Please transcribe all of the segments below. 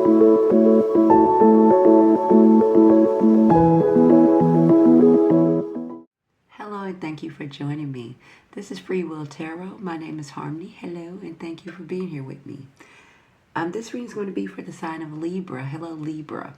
Hello and thank you for joining me. This is Freewill Tarot. My name is Harmony. Hello and thank you for being here with me. This reading is going to be for the sign of Libra. Hello, Libra.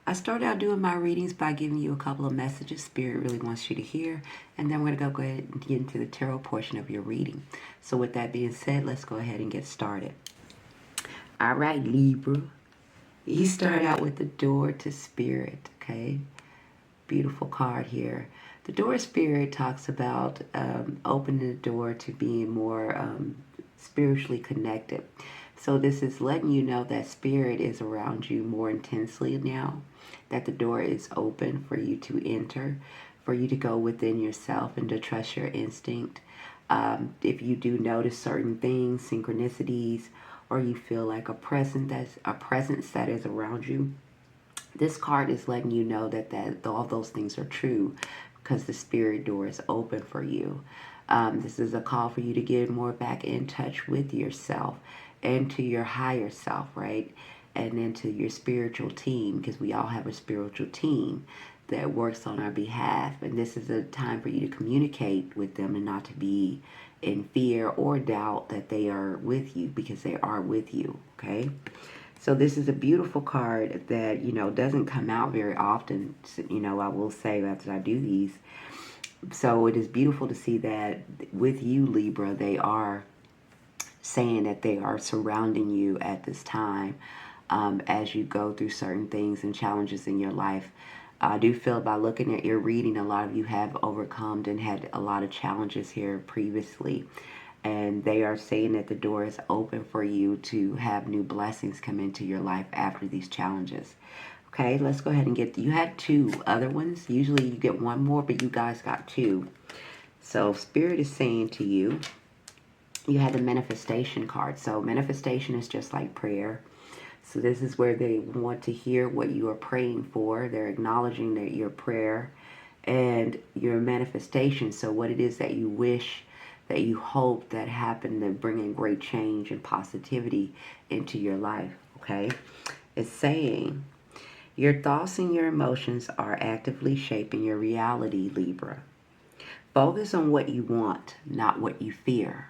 I started out doing my readings by giving you a couple of messages Spirit really wants you to hear, and then we're going to go ahead and get into the tarot portion of your reading. So with that being said, let's go ahead and get started. All right, Libra. You start out with the door to Spirit, okay? Beautiful card here. The door Spirit talks about opening the door to being more spiritually connected. So this is letting you know that Spirit is around you more intensely now, that the door is open for you to enter, for you to go within yourself and to trust your instinct. If you do notice certain things, synchronicities, or you feel like a presence that is around you, this card is letting you know that all those things are true because the Spirit door is open for you. This is a call for you to get more back in touch with yourself and to your higher self, right? And then to your spiritual team, because we all have a spiritual team that works on our behalf. And this is a time for you to communicate with them and not to be in fear or doubt that they are with you, because they are with you, okay? So this is a beautiful card that, doesn't come out very often, I will say after I do these. So it is beautiful to see that with you, Libra, they are saying that they are surrounding you at this time as you go through certain things and challenges in your life. I do feel by looking at your reading, a lot of you have overcome and had a lot of challenges here previously. And they are saying that the door is open for you to have new blessings come into your life after these challenges. Okay, let's go ahead and you had two other ones. Usually you get one more, but you guys got two. So Spirit is saying to you, you had the manifestation card. So manifestation is just like prayer. So this is where they want to hear what you are praying for. They're acknowledging that your prayer and your manifestation. So what it is that you wish, that you hope that happened, to bring in great change and positivity into your life, okay? It's saying your thoughts and your emotions are actively shaping your reality, Libra. Focus on what you want, not what you fear.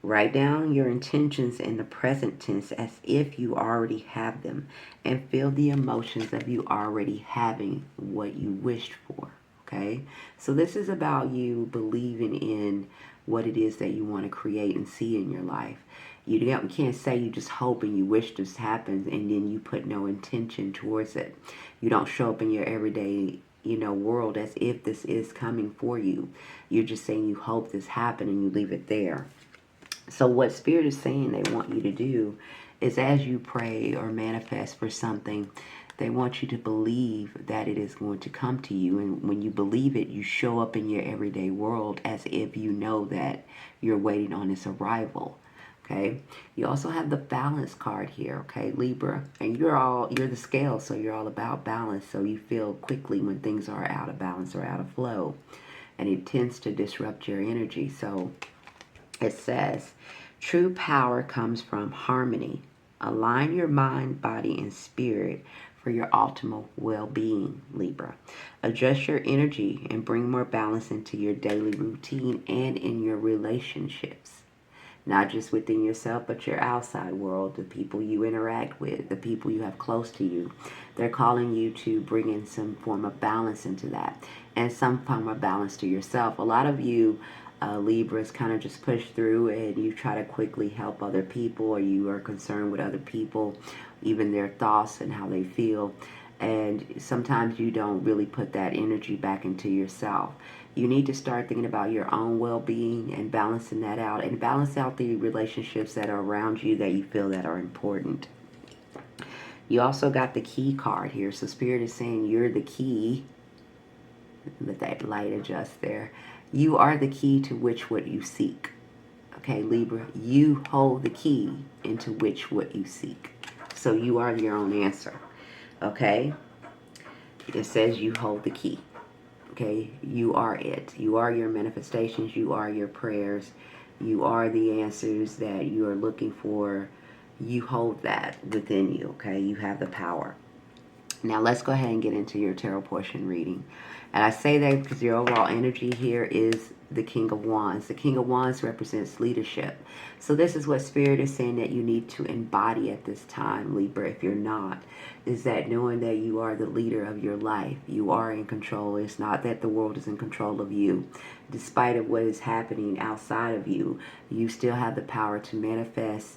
Write down your intentions in the present tense as if you already have them, and feel the emotions of you already having what you wished for, okay? So this is about you believing in what it is that you want to create and see in your life. You can't say you just hope and you wish this happens and then you put no intention towards it. You don't show up in your everyday world as if this is coming for you. You're just saying you hope this happen and you leave it there. So what Spirit is saying they want you to do is, as you pray or manifest for something, they want you to believe that it is going to come to you. And when you believe it, you show up in your everyday world as if you know that you're waiting on its arrival. Okay. You also have the balance card here, okay, Libra. And you're the scale, so you're all about balance. So you feel quickly when things are out of balance or out of flow. And it tends to disrupt your energy. So it says, true power comes from harmony. Align your mind, body, and spirit for your optimal well-being, Libra. Adjust your energy and bring more balance into your daily routine and in your relationships. Not just within yourself, but your outside world, the people you interact with, the people you have close to you. They're calling you to bring in some form of balance into that, and some form of balance to yourself. A lot of you Libras kind of just push through and you try to quickly help other people, or you are concerned with other people, even their thoughts and how they feel. And sometimes you don't really put that energy back into yourself. You need to start thinking about your own well-being and balancing that out, and balance out the relationships that are around you that you feel that are important. You also got the key card here. So Spirit is saying you're the key. Let that light adjust there. You are the key to what you seek. Okay, Libra, you hold the key into what you seek. So you are your own answer. Okay? It says you hold the key. Okay? You are it. You are your manifestations. You are your prayers. You are the answers that you are looking for You hold that within you, okay? You have the power. Now let's go ahead and get into your tarot portion reading. And I say that because your overall energy here is the King of Wands. The King of Wands represents leadership. So this is what Spirit is saying that you need to embody at this time, Libra, if you're not, is that knowing that you are the leader of your life. You are in control. It's not that the world is in control of you. Despite of what is happening outside of you, you still have the power to manifest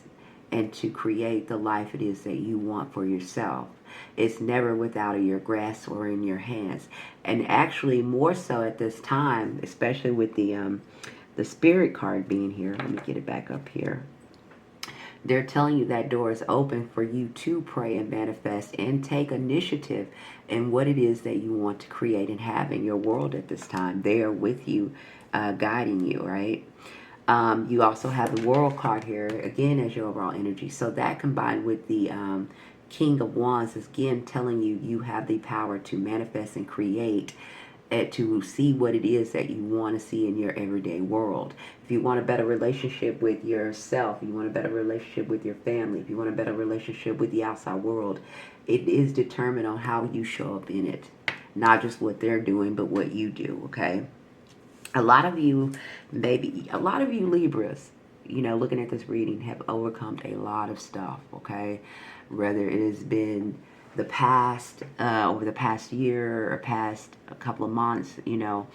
and to create the life it is that you want for yourself. It's never without your grasp or in your hands. And actually more so at this time, especially with the Spirit card being here. Let me get it back up here. They're telling you that door is open for you to pray and manifest and take initiative in what it is that you want to create and have in your world at this time. They are with you, guiding you, right? You also have the World card here, again, as your overall energy. So that combined with the King of Wands is, again, telling you you have the power to manifest and create, to see what it is that you want to see in your everyday world. If you want a better relationship with yourself, you want a better relationship with your family, if you want a better relationship with the outside world, it is determined on how you show up in it. Not just what they're doing, but what you do, okay? A lot of you, maybe, a lot of you Libras, you know, looking at this reading, have overcome a lot of stuff, okay? Whether it has been the past, over the past year or past a couple of months, you know,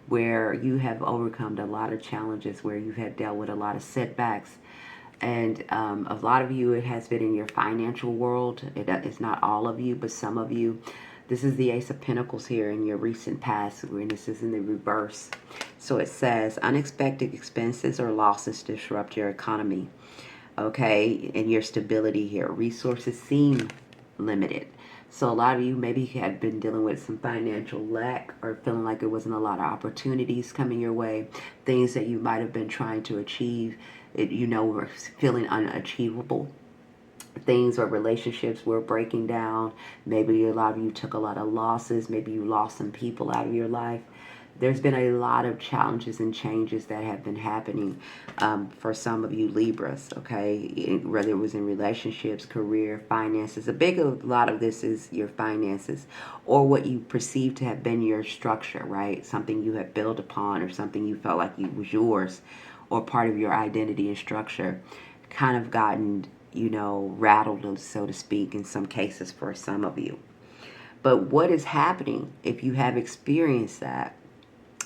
where you have overcome a lot of challenges, where you have dealt with a lot of setbacks. And a lot of you, it has been in your financial world. It's not all of you, but some of you. This is the Ace of Pentacles here in your recent past, and this is in the reverse. So it says, unexpected expenses or losses disrupt your economy, okay, and your stability here. Resources seem limited. So a lot of you maybe had been dealing with some financial lack or feeling like there wasn't a lot of opportunities coming your way. Things that you might have been trying to achieve, you know, were feeling unachievable. Things or relationships were breaking down. Maybe a lot of you took a lot of losses. Maybe you lost some people out of your life. There's been a lot of challenges and changes that have been happening for some of you Libras, okay? Whether it was in relationships, career, finances. A lot of this is your finances or what you perceive to have been your structure, right? Something you have built upon or something you felt like it was yours or part of your identity and structure kind of gotten, you know, rattled, so to speak, in some cases for some of you. But what is happening, if you have experienced that,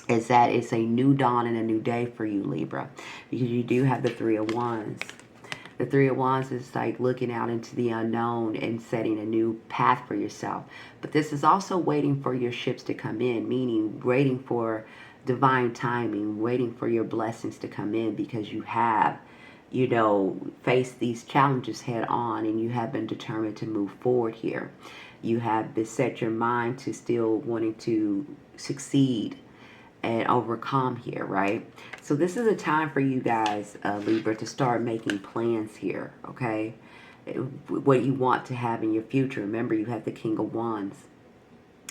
is that it's a new dawn and a new day for you, Libra, because you do have the Three of Wands. The Three of Wands is like looking out into the unknown and setting a new path for yourself. But this is also waiting for your ships to come in, meaning waiting for divine timing, waiting for your blessings to come in, because you have, you know, faced these challenges head on and you have been determined to move forward here. You have set your mind to still wanting to succeed and overcome here, right? So this is a time for you guys, Libra, to start making plans here, okay? What you want to have in your future. Remember, you have the King of Wands.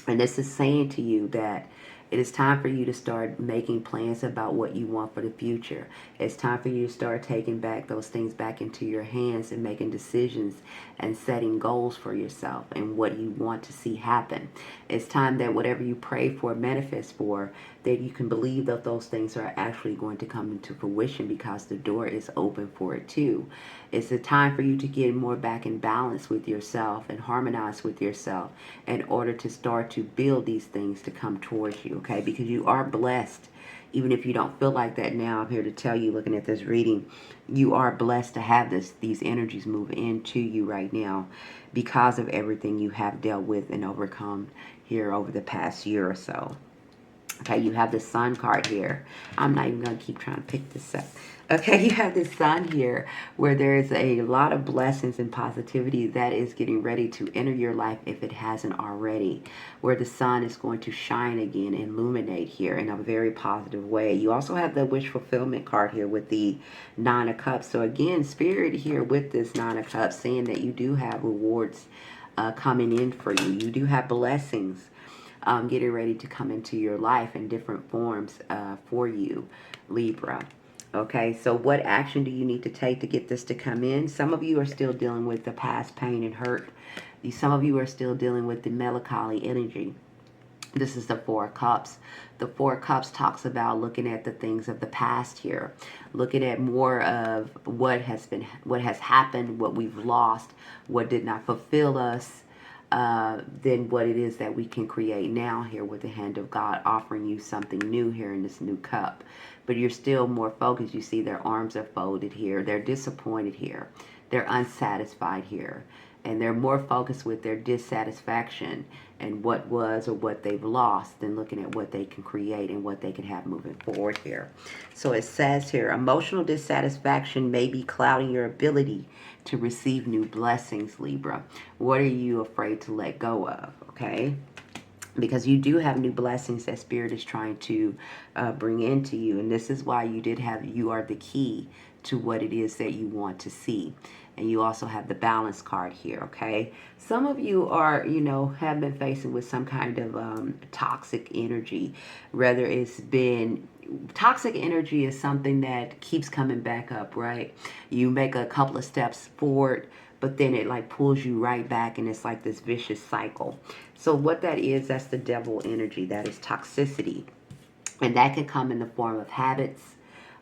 And this is saying to you that it is time for you to start making plans about what you want for the future. It's time for you to start taking back those things back into your hands and making decisions and setting goals for yourself and what you want to see happen. It's time that whatever you pray for, manifest for, that you can believe that those things are actually going to come into fruition because the door is open for it too. It's a time for you to get more back in balance with yourself and harmonize with yourself in order to start to build these things to come towards you, okay? Because you are blessed. Even if you don't feel like that now, I'm here to tell you, looking at this reading, you are blessed to have these energies move into you right now because of everything you have dealt with and overcome here over the past year or so. Okay, you have the Sun card here. I'm not even going to keep trying to pick this up. Okay, you have the Sun here where there's a lot of blessings and positivity that is getting ready to enter your life if it hasn't already. Where the sun is going to shine again and illuminate here in a very positive way. You also have the wish fulfillment card here with the Nine of Cups. So again, Spirit here with this Nine of Cups saying that you do have rewards coming in for you. You do have blessings getting ready to come into your life in different forms for you, Libra. Okay, so what action do you need to take to get this to come in? Some of you are still dealing with the past pain and hurt. Some of you are still dealing with the melancholy energy. This is the Four of Cups. The Four of Cups talks about looking at the things of the past here, looking at more of what has happened, what we've lost, what did not fulfill us, than what it is that we can create now here with the hand of God offering you something new here in this new cup. But you're still more focused. You see their arms are folded here. They're disappointed here. They're unsatisfied here. And they're more focused with their dissatisfaction and what was or what they've lost than looking at what they can create and what they can have moving forward here. So it says here, emotional dissatisfaction may be clouding your ability to receive new blessings, Libra. What are you afraid to let go of? Okay. Because you do have new blessings that Spirit is trying to bring into you. And this is why you are the key to what it is that you want to see. And you also have the balance card here, okay? Some of you are, have been facing with some kind of toxic energy. Whether it's been, toxic energy is something that keeps coming back up, right? You make a couple of steps forward, but then it like pulls you right back, and it's like this vicious cycle. So what that is, that's the devil energy. That is toxicity. And that can come in the form of habits,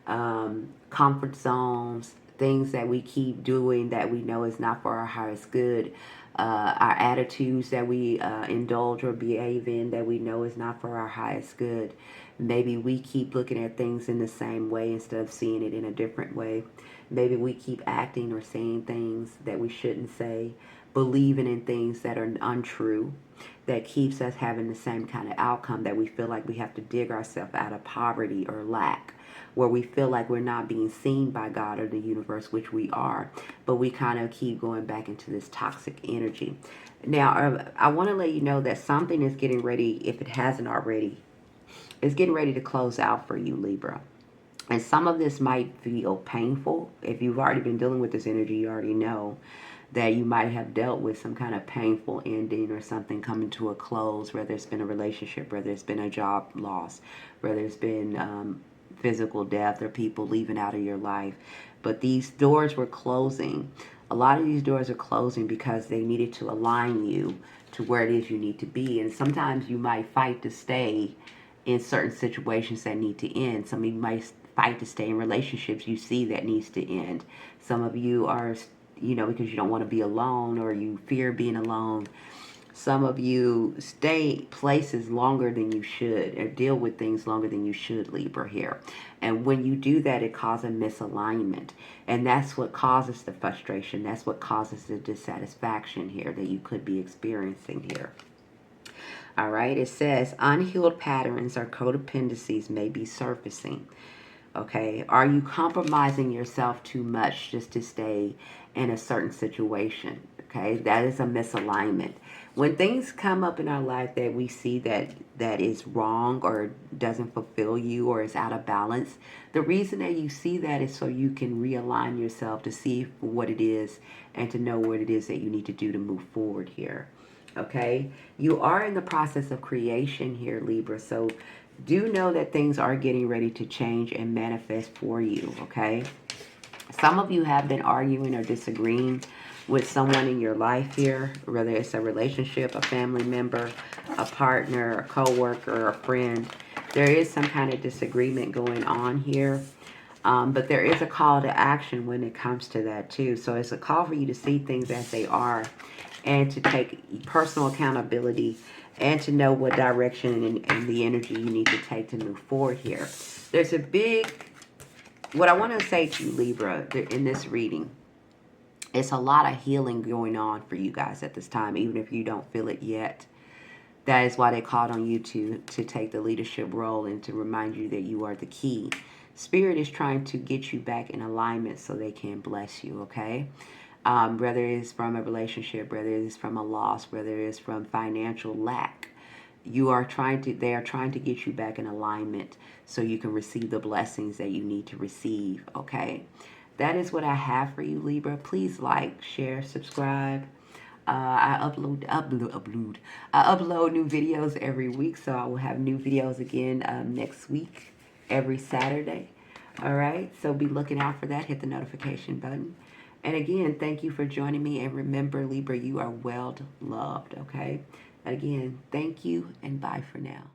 comfort zones, things that we keep doing that we know is not for our highest good, our attitudes that we indulge or behave in that we know is not for our highest good. Maybe we keep looking at things in the same way instead of seeing it in a different way. Maybe we keep acting or saying things that we shouldn't say, believing in things that are untrue, that keeps us having the same kind of outcome, that we feel like we have to dig ourselves out of poverty or lack, where we feel like we're not being seen by God or the universe, which we are, but we kind of keep going back into this toxic energy. Now, I want to let you know that something is getting ready, if it hasn't already, it's getting ready to close out for you, Libra. And some of this might feel painful. If you've already been dealing with this energy, you already know that you might have dealt with some kind of painful ending or something coming to a close, whether it's been a relationship, whether it's been a job loss, whether it's been physical death or people leaving out of your life. But these doors were closing. A lot of these doors are closing because they needed to align you to where it is you need to be. And sometimes you might fight to stay in certain situations that need to end. Some of you might fight to stay in relationships you see that needs to end. Some of you are, because you don't want to be alone or you fear being alone. Some of you stay places longer than you should or deal with things longer than you should, Libra, here. And when you do that, it causes a misalignment. And that's what causes the frustration. That's what causes the dissatisfaction here that you could be experiencing here. All right, it says unhealed patterns or codependencies may be surfacing. Okay, are you compromising yourself too much just to stay in a certain situation? Okay, that is a misalignment. When things come up in our life that we see that is wrong or doesn't fulfill you or is out of balance, the reason that you see that is so you can realign yourself to see what it is and to know what it is that you need to do to move forward here. Okay, you are in the process of creation here, Libra, so do know that things are getting ready to change and manifest for you, okay? Some of you have been arguing or disagreeing with someone in your life here, whether it's a relationship, a family member, a partner, a co-worker, a friend. There is some kind of disagreement going on here, but there is a call to action when it comes to that too. So it's a call for you to see things as they are and to take personal accountability and to know what direction and the energy you need to take to move forward here. There's a big, what I want to say to you, Libra, in this reading, it's a lot of healing going on for you guys at this time, even if you don't feel it yet. That is why they called on you to take the leadership role and to remind you that you are the key. Spirit is trying to get you back in alignment so they can bless you, okay? Whether it's from a relationship, whether it's from a loss, whether it's from financial lack, they are trying to get you back in alignment so you can receive the blessings that you need to receive, okay? That is what I have for you, Libra. Please like, share, subscribe. I upload new videos every week, so I will have new videos again next week, every Saturday. All right, so be looking out for that. Hit the notification button. And again, thank you for joining me. And remember, Libra, you are well loved, okay? And again, thank you and bye for now.